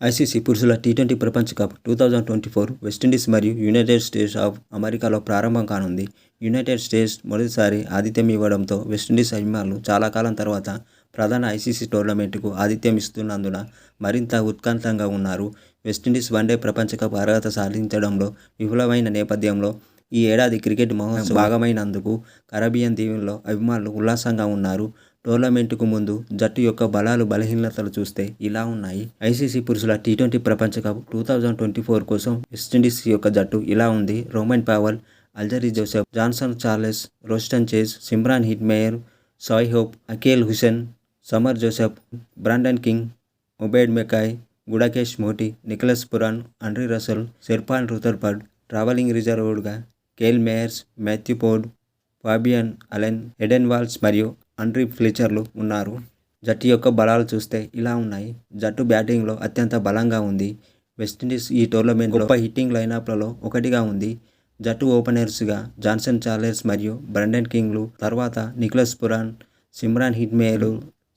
ICC పురుషుల T20 ప్రపంచ cup 2024 West Indies మరియు యునైటెడ్ స్టేట్స్ ఆఫ్ అమెరికాలో ప్రారంభం కానుంది. యునైటెడ్ స్టేట్స్ మొదటిసారి ఆతిథ్యం ఇవ్వడంతో వెస్టిండీస్ అభిమానులు చాలా కాలం తర్వాత ప్రధాన ఐసీసీ టోర్నమెంటుకు ఆతిథ్యం ఇస్తున్నందున మరింత ఉత్కంఠంగా ఉన్నారు. వెస్టిండీస్ వన్డే ప్రపంచ కప్ అర్హత సాధించడంలో విఫలమైన నేపథ్యంలో ఈ ఏడాది క్రికెట్ మహోత్సవం భాగమైనందుకు కరేబియన్ దీవుల్లో అభిమానులు ఉల్లాసంగా ఉన్నారు. టోర్నమెంటుకు ముందు జట్టు యొక్క బలాలు బలహీనతలు చూస్తే ఇలా ఉన్నాయి. ఐసీసీ పురుషుల టీ20 ప్రపంచ కప్ 2024 కోసం వెస్టిండీస్ యొక్క జట్టు ఇలా ఉంది. Rovman Powell, Alzarri Joseph, Johnson Charles, Roston Chase, Shimron Hetmyer, Shai Hope, Akeal Hosein, Shamar Joseph, Brandon King, Obed McCoy, Gudakesh Motie, Nicholas Pooran, Andre Russell, Sherfane Rutherford, travelling రిజర్వ్డ్గా Kyle Mayers, Matthew Forde, Fabian Allen, Hayden Walsh మరియు Andre ఫ్లెచర్లు ఉన్నారు. జట్టు యొక్క బలాలు చూస్తే ఇలా ఉన్నాయి. జట్టు బ్యాటింగ్లో అత్యంత బలంగా ఉంది. వెస్టిండీస్ ఈ టోర్నమెంట్ గొప్ప హిట్టింగ్ లైనప్లలో ఒకటిగా ఉంది. జట్టు ఓపెనర్స్గా జాన్సన్ చార్లెస్ మరియు బ్రాండన్ కింగ్లు, తర్వాత నికోలస్ పురాన్, సిమ్రాన్ హిట్మేయర్లు,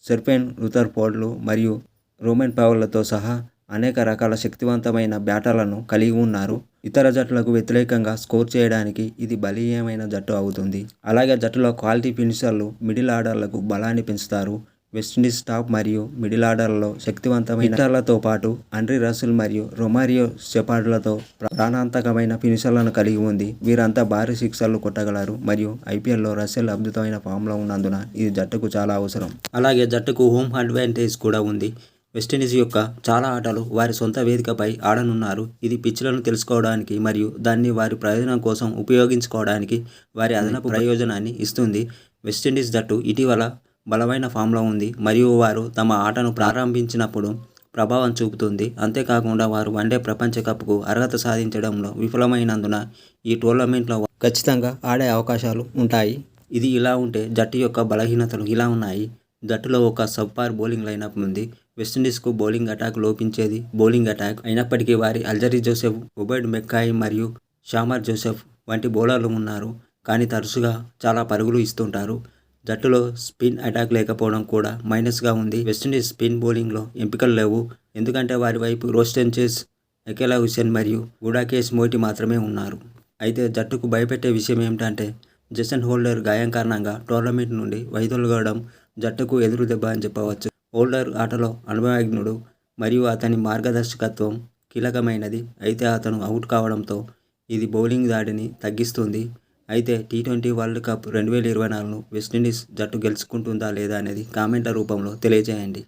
షెర్ఫాన్ రుథర్ఫోర్డ్లు మరియు రోమన్ పావెల్తో సహా అనేక రకాల శక్తివంతమైన బ్యాటర్లను కలిగి ఉన్నారు. ఇతర జట్లకు వ్యతిరేకంగా స్కోర్ చేయడానికి ఇది బలీయమైన జట్టు అవుతుంది. అలాగే జట్టులో క్వాలిటీ ఫినిషర్లు మిడిల్ ఆర్డర్లకు బలాన్ని పెంచుతారు. వెస్టిండీస్ టాప్ మరియు మిడిల్ ఆర్డర్లలో శక్తివంతమైన హిట్టర్లతో పాటు ఆండ్రీ రసెల్ మరియు రొమారియో షెపర్డ్లతో ప్రాణాంతకమైన ఫినిషర్లను కలిగి ఉంది. వీరంతా భారీ సిక్సర్లు కొట్టగలరు మరియు ఐపీఎల్లో రసెల్ అద్భుతమైన ఫామ్లో ఉన్నందున ఇది జట్టుకు చాలా అవసరం. అలాగే జట్టుకు హోమ్ అడ్వాంటేజ్ కూడా ఉంది. వెస్టిండీస్ యొక్క చాలా ఆటలు వారి సొంత వేదికపై ఆడనున్నారు. ఇది పిచ్లను తెలుసుకోవడానికి మరియు దాన్ని వారి ప్రయోజనం కోసం ఉపయోగించుకోవడానికి వారి అదనపు ప్రయోజనాన్ని ఇస్తుంది. వెస్టిండీస్ జట్టు ఇటీవల బలమైన ఫామ్లో ఉంది మరియు వారు తమ ఆటను ప్రారంభించినప్పుడు ప్రభావం చూపుతుంది. అంతేకాకుండా వారు వన్డే ప్రపంచ కప్కు అర్హత సాధించడంలో విఫలమైనందున ఈ టోర్నమెంట్లో ఖచ్చితంగా ఆడే అవకాశాలు ఉంటాయి. ఇది ఇలా ఉంటే జట్టు యొక్క బలహీనతలు ఇలా ఉన్నాయి. జట్టులో ఒక సబ్పార్ బౌలింగ్ లైనప్ ఉంది. వెస్టిండీస్కు బౌలింగ్ అటాక్ లోపించేది బౌలింగ్ అటాక్ అయినప్పటికీ వారి అల్జరీ జోసెఫ్, ఒబైడ్ మెకాయ్ మరియు షామర్ జోసెఫ్ వంటి బౌలర్లు ఉన్నారు. కానీ తరచుగా చాలా పరుగులు ఇస్తుంటారు. జట్టులో స్పిన్ అటాక్ లేకపోవడం కూడా మైనస్గా ఉంది. వెస్టిండీస్ స్పిన్ బౌలింగ్లో ఎంపికలు లేవు, ఎందుకంటే వారి వైపు రోస్టన్ చేజ్, అకీల్ హుసేన్ మరియు గుడాకేష్ మోటి మాత్రమే ఉన్నారు. అయితే జట్టుకు భయపెట్టే విషయం ఏమిటంటే జేసన్ హోల్డర్ గాయం కారణంగా టోర్నమెంట్ నుండి వైదొలగడం జట్టుకు ఎదురు దెబ్బ అని చెప్పవచ్చు. హోల్డర్ ఆటలో అనుభవజ్ఞుడు మరియు అతని మార్గదర్శకత్వం కీలకమైనది. అయితే అతను అవుట్ కావడంతో ఇది బౌలింగ్ దాడిని తగ్గిస్తుంది. అయితే టీ20 వరల్డ్ కప్ 2024ను వెస్టిండీస్ జట్టు గెలుచుకుంటుందా లేదా అనేది కామెంట్ల రూపంలో తెలియజేయండి.